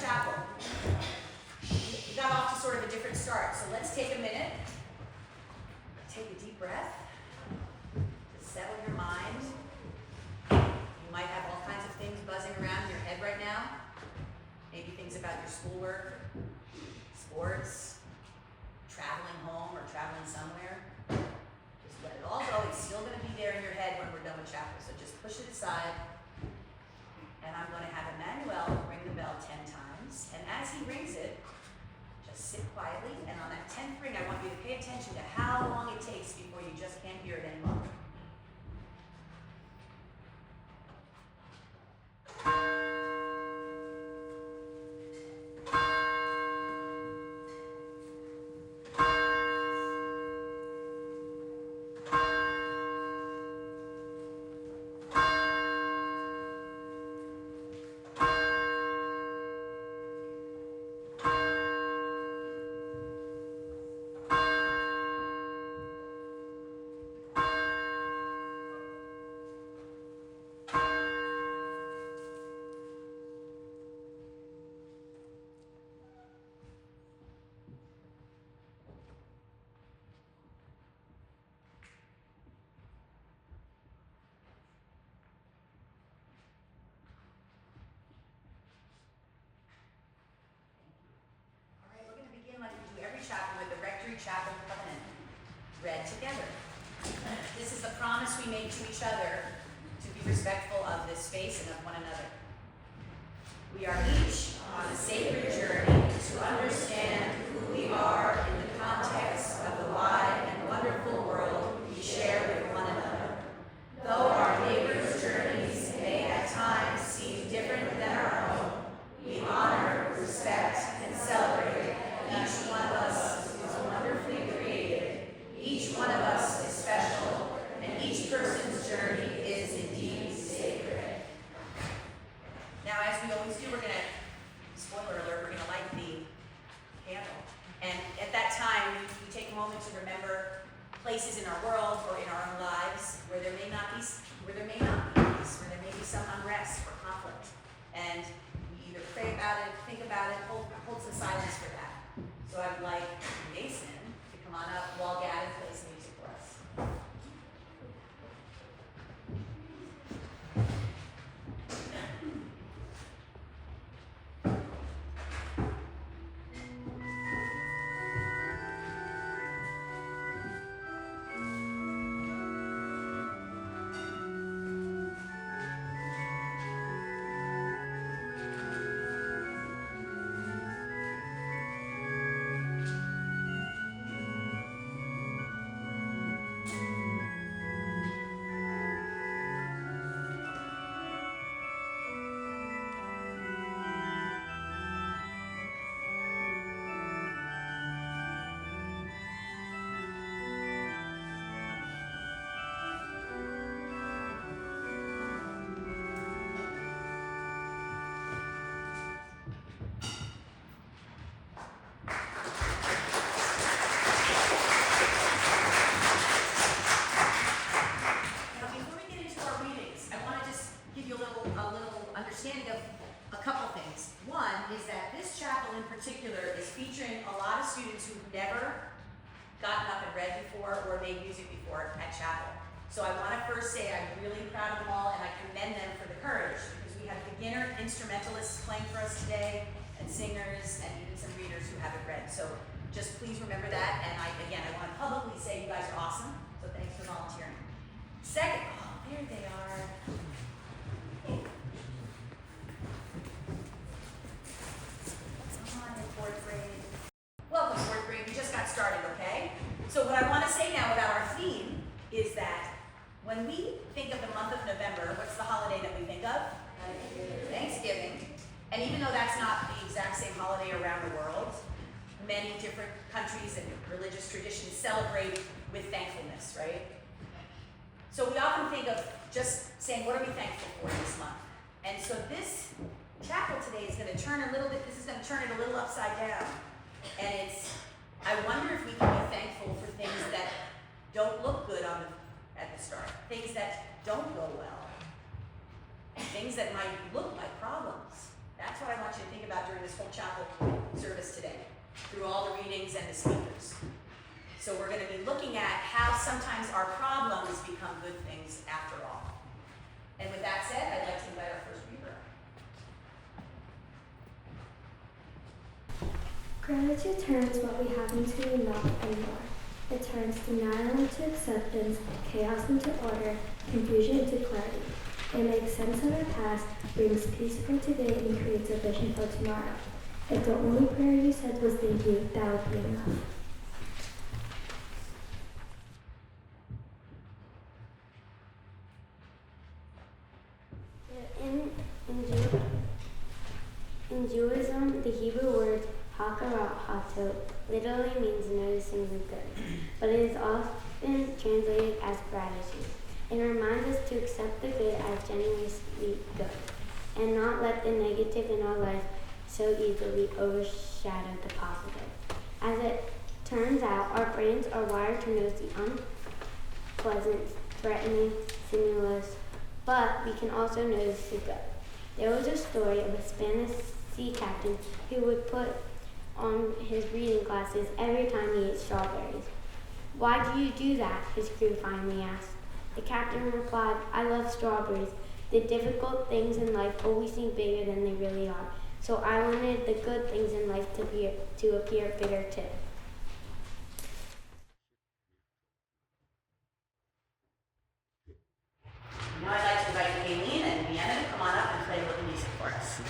chapel. We got off to sort of a different start, so let's take a minute, take a deep breath, to settle your mind. You might have all kinds of things buzzing around in your head right now. Maybe things about your schoolwork, sports, traveling home or traveling somewhere. Just let it all go. It's still going to be there in your head when we're done with chapel, so just push it aside. And I'm going to have Emmanuel ring the bell 10 times. And as he rings it, just sit quietly. And on that 10th ring, I want you to pay attention to how long it takes before you just can't hear it any longer. Like we do every chapel with the Rectory Chapel Covenant read together. This is the promise we make to each other to be respectful of this space and of one another. We are each on a sacred journey to understand who we are in the context of the wide and wonderful world we share with one another. Though our neighbors' journeys may at times seem different than our own, we honor, respect, and celebrate each one of us is wonderfully created. Each one of us is special, and each person's journey is indeed sacred. Now, as we always do, we're going to, spoiler alert, we're going to light the candle. And at that time, we take a moment to remember places in our world or in our own lives where there may not be peace, where there may be some unrest or conflict. And we either pray about it, think about it, hold some silence for that. So I would like Mason to come on up while Gavin plays music for us. So I want to first say I'm really proud of them all and I commend them for the courage because we have beginner instrumentalists playing for us today and singers and even some readers who haven't read. So just please remember that, and I want to publicly say you guys are awesome, so thanks for volunteering. Second, oh, there they are. Come on in, 4th grade. Welcome, 4th grade. We just got started, okay? So what I want to say now about our theme is that when we think of the month of November, what's the holiday that we think of? Thanksgiving. And even though that's not the exact same holiday around the world, many different countries and religious traditions celebrate with thankfulness, right? So we often think of just saying, what are we thankful for this month? And so this chapel today is going to turn a little bit, this is going to turn it a little upside down. And it's, I wonder if we can be thankful for things that don't look good at the start, things that don't go well, things that might look like problems. That's what I want you to think about during this whole chapel service today, through all the readings and the speakers. So we're going to be looking at how sometimes our problems become good things after all. And with that said, I'd like to invite our first reader. Gratitude turns what we have into enough and more. It turns denial into acceptance, chaos into order, confusion into clarity. It makes sense of our past, brings peace for today, and creates a vision for tomorrow. If the only prayer you said was thank you, that would be enough. In Judaism, the Hebrew word hakarat literally means noticing the good, but it is often translated as gratitude. It reminds us to accept the good as genuinely good, and not let the negative in our life so easily overshadow the positive. As it turns out, our brains are wired to notice the unpleasant, threatening stimulus, but we can also notice the good. There was a story of a Spanish sea captain who would put on his reading glasses every time he ate strawberries. "Why do you do that?" his crew finally asked. The captain replied, "I love strawberries. The difficult things in life always seem bigger than they really are. So I wanted the good things in life to appear bigger too." Now I'd like to invite Aileen and Deanna to come on up and play a little music for us.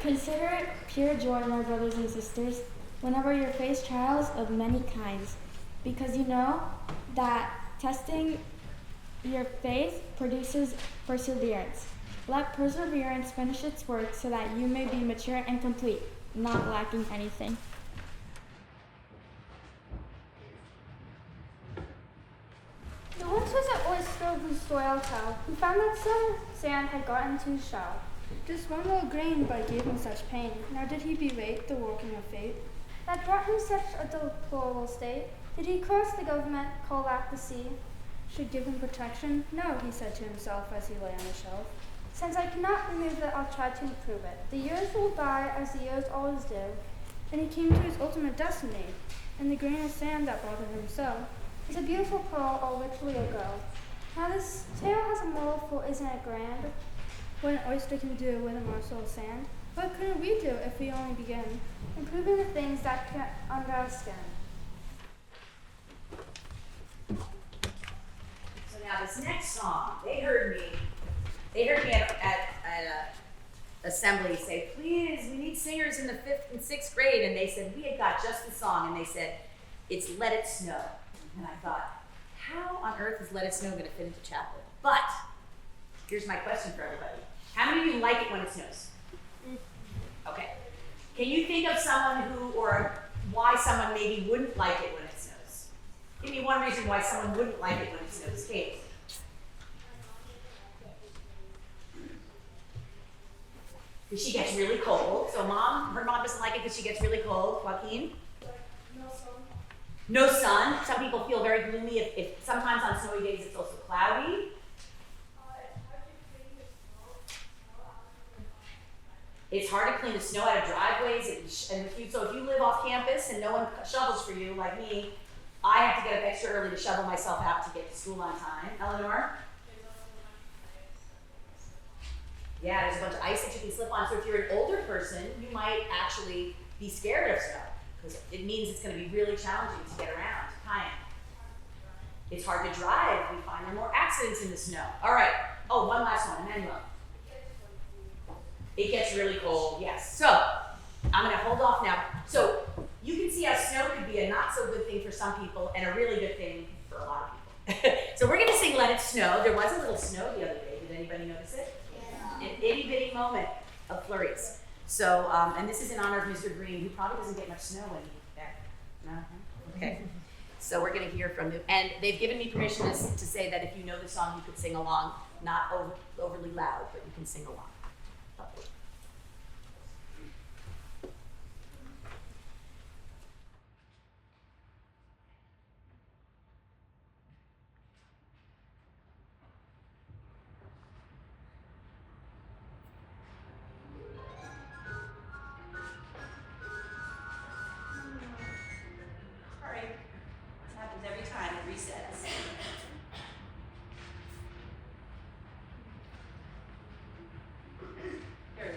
Consider it pure joy, my brothers and sisters, whenever you face trials of many kinds, because you know that testing your faith produces perseverance. Let perseverance finish its work so that you may be mature and complete, not lacking anything. There once was an oyster whose story tell, who found that some sand had got into his shell. Just one little grain but gave him such pain. Now did he berate the working of fate that brought him such a deplorable state? Did he curse the government, call that the sea should give him protection? No, he said to himself as he lay on the shelf. Since I cannot remove it, I'll try to improve it. The years will by as the years always do. Then he came to his ultimate destiny, and the grain of sand that bothered him so is a beautiful pearl all richly aglow. Now this tale has a moral, for isn't it grand what an oyster can do with a morsel of sand? What couldn't we do if we only begin improving the things that get under our skin? So now this next song, they heard me at assembly say, "Please, we need singers in the 5th and 6th grade." And they said, "We had got just the song." And they said, "It's Let It Snow." And I thought, how on earth is Let It Snow going to fit into chapel? But here's my question for everybody. How many of you like it when it snows? Okay. Can you think of someone who, or why someone maybe wouldn't like it when it snows? Give me one reason why someone wouldn't like it when it snows. Kate. Because she gets really cold. So her mom doesn't like it because she gets really cold. Joaquin? No sun. Some people feel very gloomy if sometimes on snowy days it's also cloudy. It's hard to clean the snow out of driveways, and so if you live off campus and no one shovels for you, like me, I have to get up extra early to shovel myself out to get to school on time. Eleanor? Yeah, there's a bunch of ice that you can slip on. So if you're an older person, you might actually be scared of snow because it means it's going to be really challenging to get around. Kayan. It's hard to drive. We find there are more accidents in the snow. All right. Oh, one last one, Emmanuel. It gets really cold, yes. So I'm going to hold off now. So you can see how snow could be a not so good thing for some people and a really good thing for a lot of people. So we're going to sing Let It Snow. There was a little snow the other day. Did anybody notice it? Yeah. An itty bitty moment of flurries. So, and this is in honor of Mr. Green, who probably doesn't get much snow when he's back. No? Okay. So we're going to hear from them. And they've given me permission to say that if you know the song, you could sing along. Not overly loud, but you can sing along. All right. This happens every time it resets. Here it is.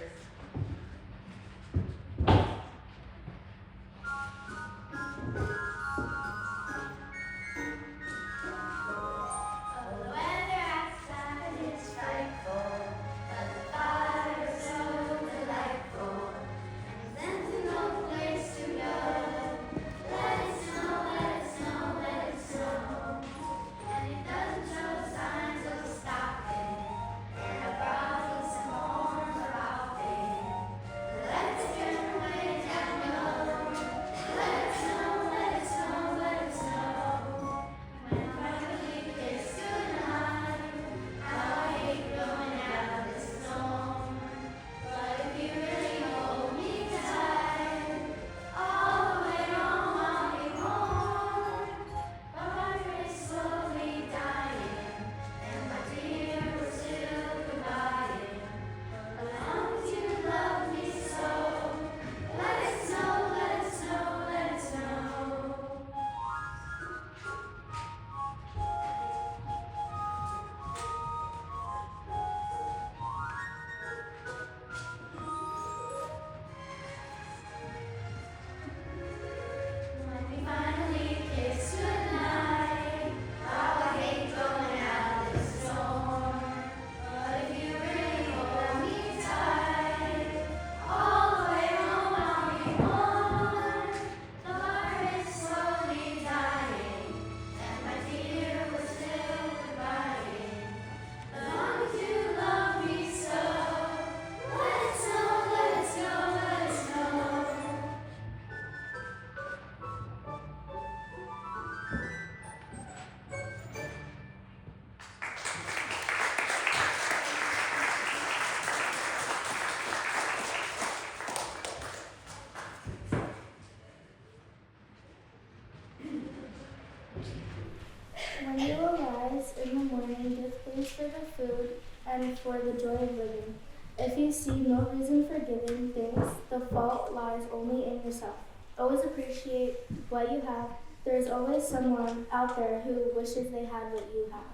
When you arise in the morning, give thanks for the food and for the joy of living. If you see no reason for giving thanks, the fault lies only in yourself. Always appreciate what you have. There is always someone out there who wishes they had what you have.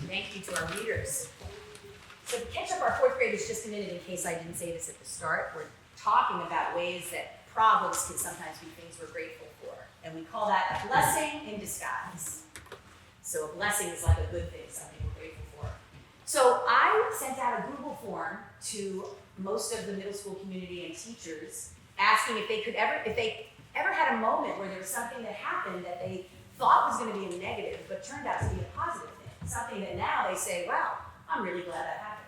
Thank you to our leaders. So to catch up our fourth graders just a minute in case I didn't say this at the start, we're talking about ways that problems can sometimes be things we're grateful for. And we call that a blessing in disguise. So a blessing is like a good thing, something we're grateful for. So I sent out a Google form to most of the middle school community and teachers asking if they ever had a moment where there was something that happened that they thought was going to be a negative but turned out to be a positive thing. Something that now they say, wow, I'm really glad that happened.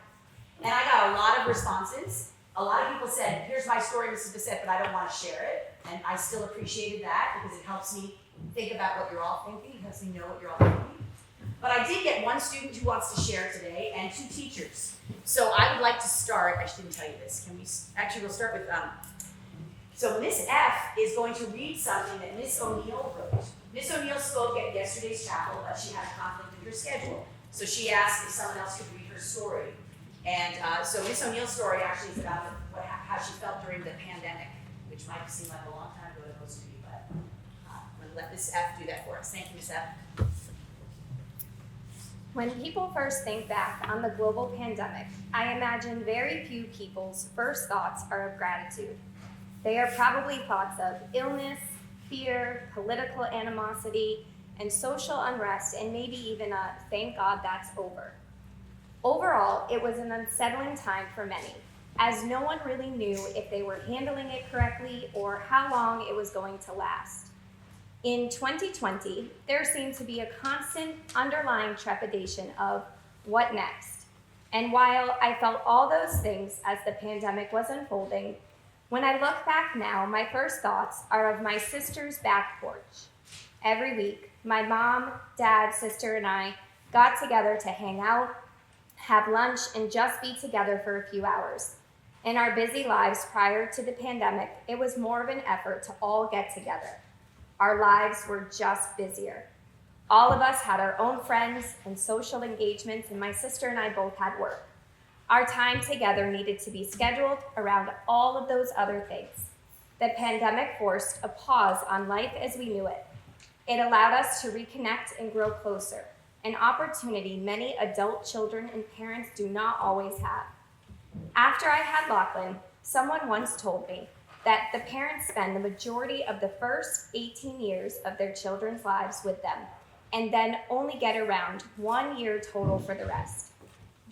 And I got a lot of responses. A lot of people said, here's my story, Mrs. Bissett, but I don't want to share it. And I still appreciated that because it helps me think about what you're all thinking. It helps me know what you're all thinking. But I did get one student who wants to share today and two teachers. So I would like to start, I didn't tell you this. We'll start with, so Miss F is going to read something that Miss O'Neill wrote. Miss O'Neill spoke at yesterday's chapel, but she had a conflict in her schedule. So she asked if someone else could read her story. And so Miss O'Neill's story actually is about how she felt during the pandemic, which might seem like a long time ago to most of you, but I'm going to let Miss F do that for us. Thank you, Miss F. When people first think back on the global pandemic, I imagine very few people's first thoughts are of gratitude. They are probably thoughts of illness, fear, political animosity, and social unrest, and maybe even a thank God that's over. Overall, it was an unsettling time for many, as no one really knew if they were handling it correctly or how long it was going to last. In 2020, there seemed to be a constant underlying trepidation of what next. And while I felt all those things as the pandemic was unfolding, when I look back now, my first thoughts are of my sister's back porch. Every week, my mom, dad, sister, and I got together to hang out, have lunch, and just be together for a few hours. In our busy lives prior to the pandemic, it was more of an effort to all get together. Our lives were just busier. All of us had our own friends and social engagements, and my sister and I both had work. Our time together needed to be scheduled around all of those other things. The pandemic forced a pause on life as we knew it. It allowed us to reconnect and grow closer, an opportunity many adult children and parents do not always have. After I had Lachlan, someone once told me that the parents spend the majority of the first 18 years of their children's lives with them, and then only get around 1 year total for the rest.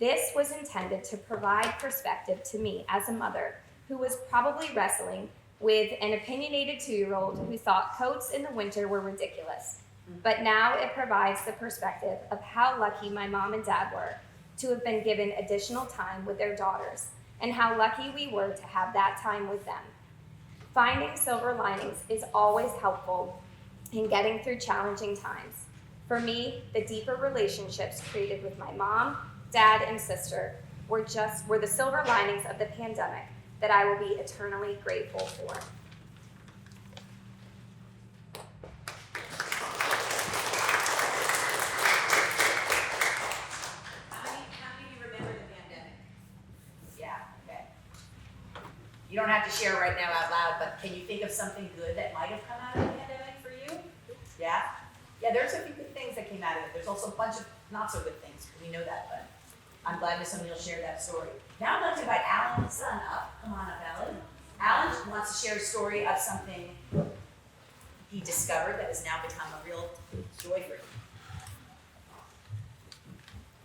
This was intended to provide perspective to me as a mother who was probably wrestling with an opinionated 2-year-old who thought coats in the winter were ridiculous. But now it provides the perspective of how lucky my mom and dad were to have been given additional time with their daughters, and how lucky we were to have that time with them. Finding silver linings is always helpful in getting through challenging times. For me, the deeper relationships created with my mom, dad, and sister were the silver linings of the pandemic that I will be eternally grateful for. How many of you remember the pandemic? Yeah, okay. You don't have to share right now out loud, but can you think of something good that might have come out of the pandemic for you? Yeah? Yeah, there's a few good things that came out of it. There's also a bunch of not so good things. We know that, but I'm glad Miss O'Neill shared that story. Now I'd like to invite Alan's son up. Come on up, Alan. Alan wants to share a story of something he discovered that has now become a real joy for him.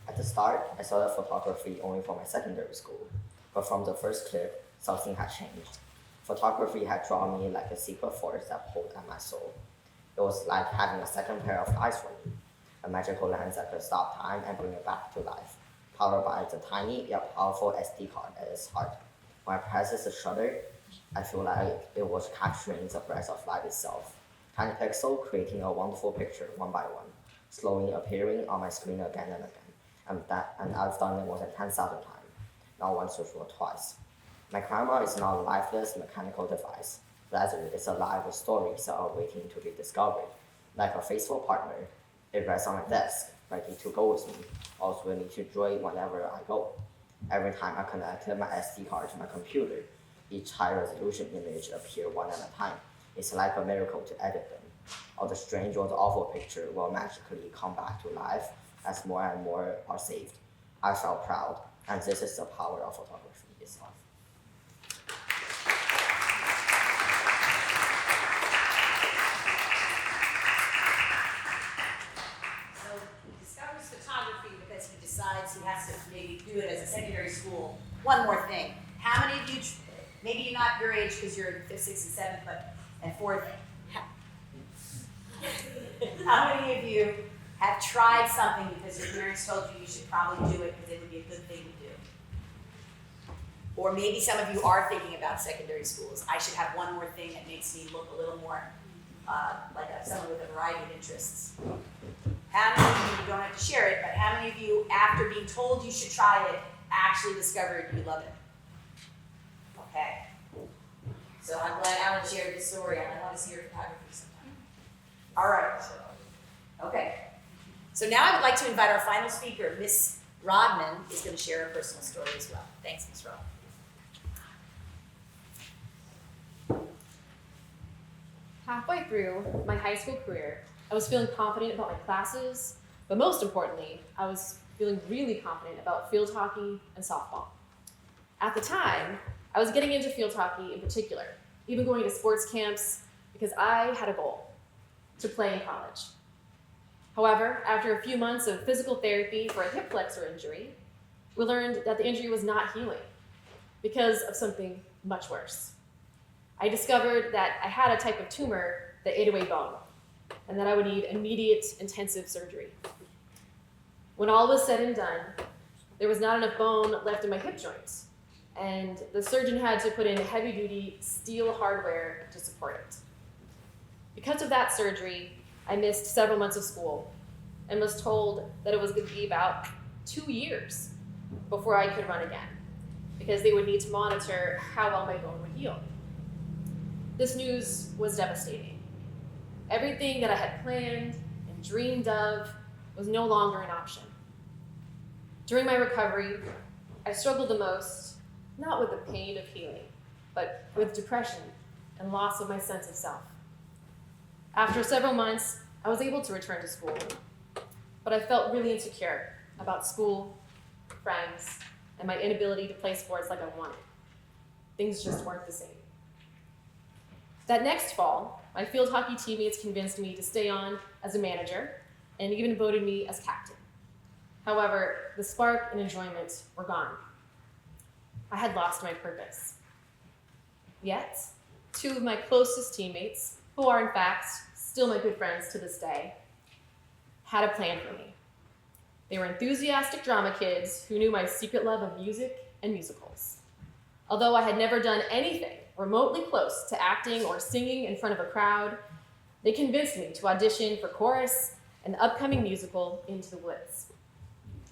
At the start, I started photography only for my secondary school, but from the first clip, something had changed. Photography had drawn me like a secret force that pulled at my soul. It was like having a second pair of eyes for me, a magical lens that could stop time and bring it back to life, powered by the tiny yet powerful SD card at its heart. When I press the shutter, I feel like it was capturing the breath of life itself. Tiny pixel creating a wonderful picture one by one, slowly appearing on my screen again and again. And I've done it more than 10,000 times, not once or twice. My camera is not a lifeless mechanical device. Rather, it's alive with stories that are waiting to be discovered. Like a faithful partner, it rests on my desk, ready to go with me, always willing to join whenever I go. Every time I connected my SD card to my computer, each high-resolution image appeared one at a time. It's like a miracle to edit them. All the strange or the awful picture will magically come back to life as more and more are saved. I felt proud, and this is the power of photography itself. So he discovers photography because he decides he has to maybe do it as a secondary school. One more thing. How many of you, maybe you're not your age because you're in 5th, 6th, and 7th, and 4th. How many of you have tried something because your parents told you you should probably do it because it would be a good thing to do? Or maybe some of you are thinking about secondary schools. I should have one more thing that makes me look a little more like someone with a variety of interests. How many of you, don't have to share it, but how many of you, after being told you should try it, actually discovered you love it? Okay. So I'm glad Alan shared this story, and I want to see your photography sometime. All right. Okay. So now I would like to invite our final speaker, Miss Rodman is going to share a personal story as well. Thanks, Ms. Rod. Halfway through my high school career, I was feeling confident about my classes, but most importantly, I was feeling really confident about field hockey and softball. At the time, I was getting into field hockey in particular, even going to sports camps because I had a goal: to play in college. However, after a few months of physical therapy for a hip flexor injury, we learned that the injury was not healing because of something much worse. I discovered that I had a type of tumor that ate away bone, and that I would need immediate intensive surgery. When all was said and done, there was not enough bone left in my hip joints, and the surgeon had to put in heavy-duty steel hardware to support it. Because of that surgery, I missed several months of school and was told that it was going to be about 2 years before I could run again, because they would need to monitor how well my bone would heal. This news was devastating. Everything that I had planned and dreamed of was no longer an option. During my recovery, I struggled the most, not with the pain of healing, but with depression and loss of my sense of self. After several months, I was able to return to school, but I felt really insecure about school, friends, and my inability to play sports like I wanted. Things just weren't the same. That next fall, my field hockey teammates convinced me to stay on as a manager and even voted me as captain. However, the spark and enjoyment were gone. I had lost my purpose. Yet, 2 of my closest teammates, who are in fact still my good friends to this day, had a plan for me. They were enthusiastic drama kids who knew my secret love of music and musicals. Although I had never done anything remotely close to acting or singing in front of a crowd, they convinced me to audition for chorus and the upcoming musical Into the Woods.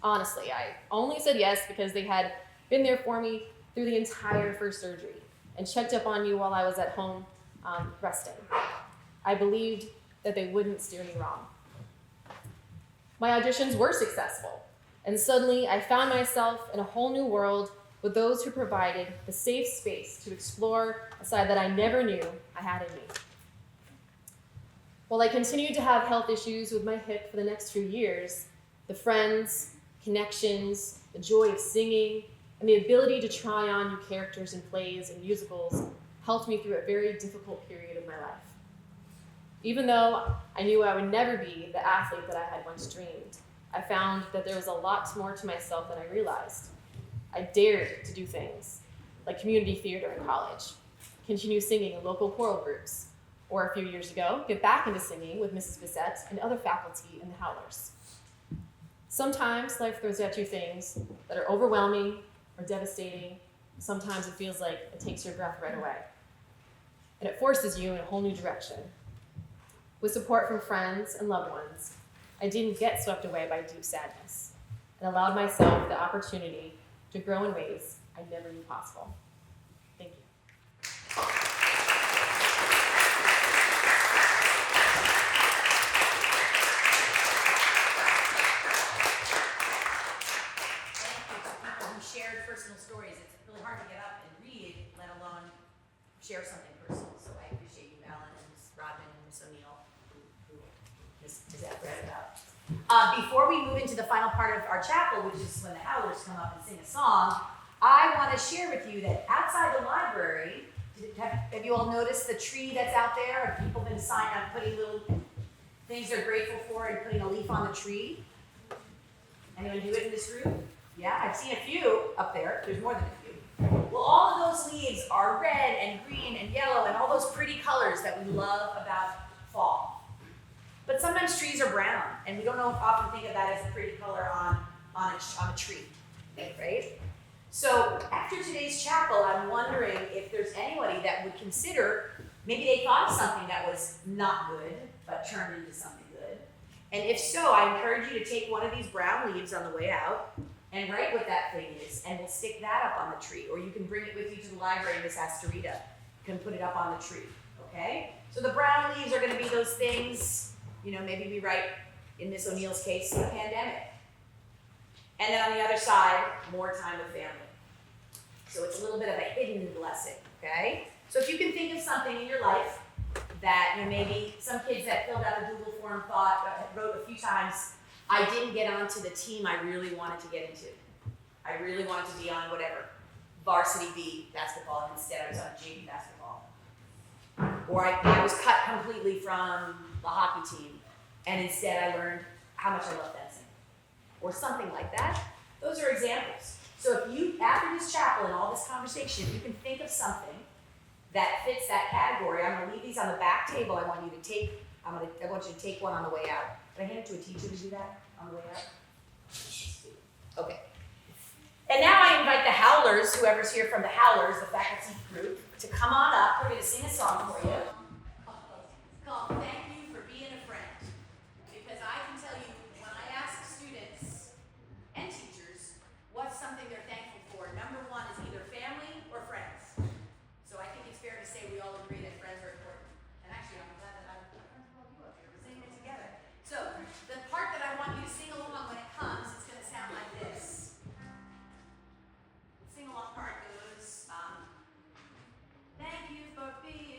Honestly, I only said yes because they had been there for me through the entire first surgery and checked up on me while I was at home resting. I believed that they wouldn't steer me wrong. My auditions were successful, and suddenly I found myself in a whole new world with those who provided the safe space to explore a side that I never knew I had in me. While I continued to have health issues with my hip for the next few years, the friends, connections, the joy of singing, and the ability to try on new characters in plays and musicals helped me through a very difficult period of my life. Even though I knew I would never be the athlete that I had once dreamed, I found that there was a lot more to myself than I realized. I dared to do things like community theater in college, continue singing in local choral groups, or a few years ago, get back into singing with Mrs. Bissett and other faculty in the Howlers. Sometimes life throws at you things that are overwhelming or devastating. Sometimes it feels like it takes your breath right away. And it forces you in a whole new direction. With support from friends and loved ones, I didn't get swept away by deep sadness and allowed myself the opportunity to grow in ways I never knew possible. Thank you. Thank you to people who shared personal stories. It's really hard to get up and read, let alone share something personal. So I appreciate you, Alan, and Ms. Rodman, and Ms. O'Neill, who Ms. read about. Before we move into the final part of our chapel, which is when the Howlers come up and sing a song, I want to share with you that outside the library, have you all noticed the tree that's out there? Have people been signed up, putting little things they're grateful for and putting a leaf on the tree? Anyone do it in this room? Yeah, I've seen a few up there. There's more than a few. Well, all of those leaves are red and green and yellow and all those pretty colors that we love about fall. But sometimes trees are brown, and we don't often think of that as a pretty color on a tree, right? So after today's chapel, I'm wondering if there's anybody that would consider, maybe they thought of something that was not good, but turned into something good. And if so, I encourage you to take one of these brown leaves on the way out and write what that thing is, and we'll stick that up on the tree. Or you can bring it with you to the library, Miss Astorita can put it up on the tree, okay? So the brown leaves are gonna be those things, maybe we write, in Miss O'Neill's case, the pandemic. And then on the other side, more time with family. So it's a little bit of a hidden blessing, okay? So if you can think of something in your life that, you know, maybe some kids that filled out a Google form wrote a few times, I didn't get onto the team I really wanted to get into. I really wanted to be on whatever, varsity B basketball, and instead I was on JV basketball. Or I was cut completely from the hockey team, and instead I learned how much I love fencing. Or something like that. Those are examples. So if you, after this chapel and all this conversation, if you can think of something that fits that category, I'm gonna leave these on the back table. I want you to take, I want you to take one on the way out. Can I hand it to a teacher to do that on the way out? Okay. And now I invite the Howlers, whoever's here from the Howlers, the faculty group, to come on up. We're gonna sing a song for you. It's called Thank You for Being a Friend. Because I can tell you, when I ask students and teachers what's something they're thankful for, number one is either family or friends. So I think it's fair to say we all agree that friends are important. And actually, I'm glad that I'm all you up here. We're singing it together. So the part that I want you to sing along when it comes, it's going to sound like this. The sing along part goes, thank you for being